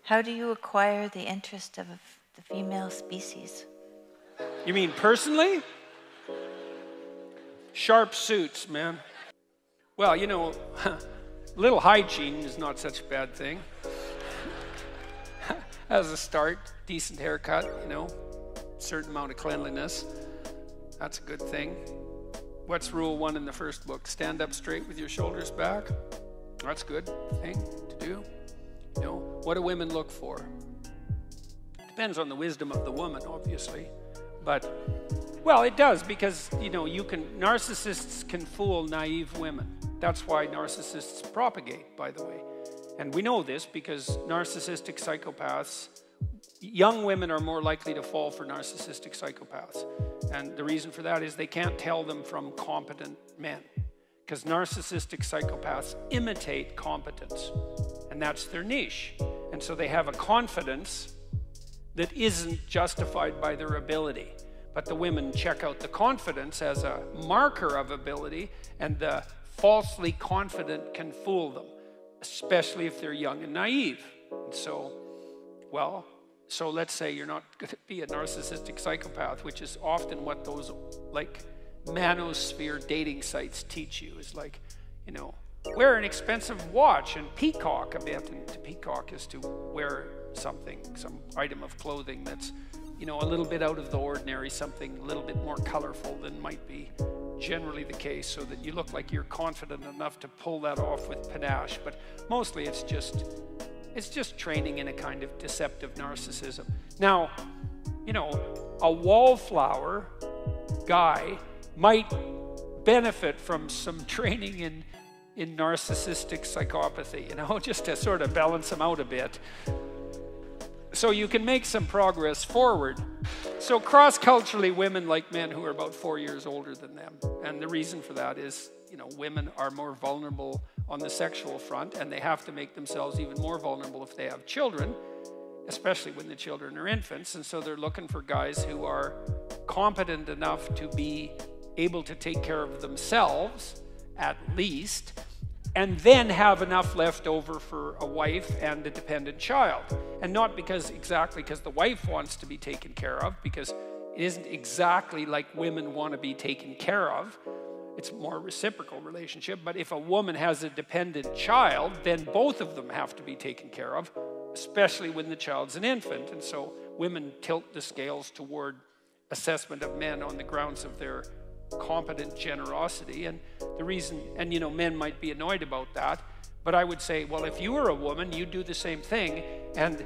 How do you acquire the interest of the female species? You mean personally? Sharp suits, man. Well, you know, little hygiene is not such a bad thing. As a start, decent haircut, you know, certain amount of cleanliness. That's a good thing. What's rule 1 in the first book? Stand up straight with your shoulders back. That's a good thing to do. You know, what do women look for? Depends on the wisdom of the woman, obviously. But, well, it does, because, you know, narcissists can fool naive women. That's why narcissists propagate, by the way. And we know this because narcissistic psychopaths, young women are more likely to fall for narcissistic psychopaths. And the reason for that is they can't tell them from competent men. Because narcissistic psychopaths imitate competence. And that's their niche. And so they have a confidence that isn't justified by their ability. But the women check out the confidence as a marker of ability, and the falsely confident can fool them, especially if they're young and naive. And so, well, so let's say you're not going to be a narcissistic psychopath, which is often what those, like, manosphere dating sites teach you, is like, you know, wear an expensive watch and peacock a bit. And to peacock is to wear something, some item of clothing that's, you know, a little bit out of the ordinary, something a little bit more colorful than might be generally the case, so that you look like you're confident enough to pull that off with panache. But mostly it's just training in a kind of deceptive narcissism. Now, you know, a wallflower guy might benefit from some training in narcissistic psychopathy, you know, just to sort of balance them out a bit. So you can make some progress forward. So cross-culturally, women like men who are about 4 years older than them. And the reason for that is, you know, women are more vulnerable on the sexual front, and they have to make themselves even more vulnerable if they have children, especially when the children are infants. And so they're looking for guys who are competent enough to be able to take care of themselves, at least, and then have enough left over for a wife and a dependent child. And not exactly because the wife wants to be taken care of, because it isn't exactly like women want to be taken care of. It's more a reciprocal relationship. But if a woman has a dependent child, then both of them have to be taken care of, especially when the child's an infant. And so women tilt the scales toward assessment of men on the grounds of their competent generosity. And the reason, and you know, men might be annoyed about that, but I would say, well, if you were a woman, you'd do the same thing. And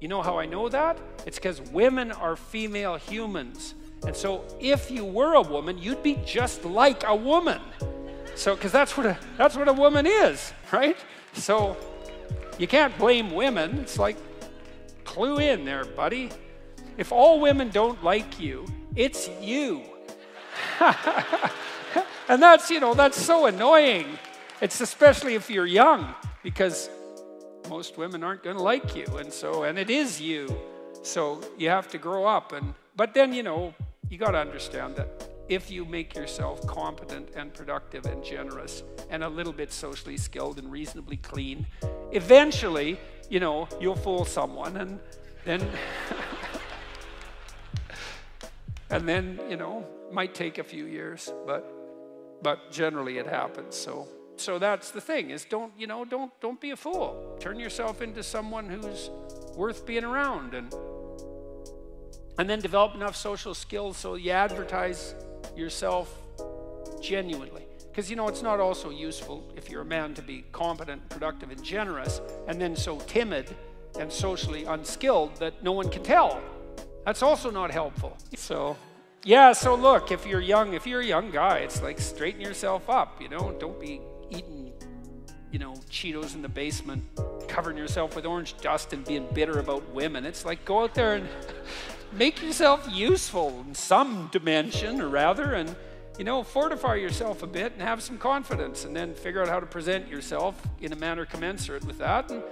you know how I know that? It's because women are female humans. And so if you were a woman, you'd be just like a woman. So, because that's what a woman is, right? So you can't blame women. It's like, clue in there, buddy. If all women don't like you, it's you. And that's, you know, that's so annoying. It's especially if you're young, because most women aren't going to like you, and it is you. So you have to grow up. But then, you know, you got to understand that if you make yourself competent and productive and generous and a little bit socially skilled and reasonably clean, eventually, you know, you'll fool someone, and then and then, you know, might take a few years, but generally it happens. So that's the thing, is don't be a fool. Turn yourself into someone who's worth being around, and then develop enough social skills so you advertise yourself genuinely. Because, you know, it's not also useful if you're a man to be competent, productive, and generous, and then so timid and socially unskilled that no one can tell. That's also not helpful. So, yeah, so look, if you're a young guy, it's like straighten yourself up, you know, don't be eating, you know, Cheetos in the basement, covering yourself with orange dust and being bitter about women. It's like, go out there and make yourself useful in some dimension, or rather, and, you know, fortify yourself a bit and have some confidence, and then figure out how to present yourself in a manner commensurate with that, and,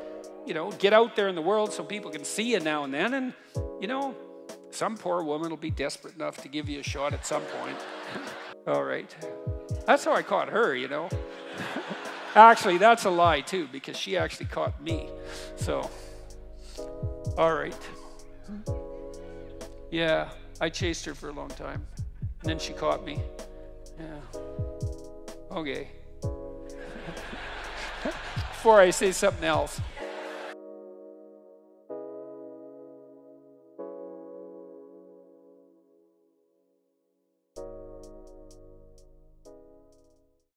you know, get out there in the world so people can see you now and then, and, you know, some poor woman will be desperate enough to give you a shot at some point. All right. That's how I caught her, you know. Actually, that's a lie too, because she actually caught me. So, All right. Yeah, I chased her for a long time. And then she caught me. Yeah. Okay. Before I say something else.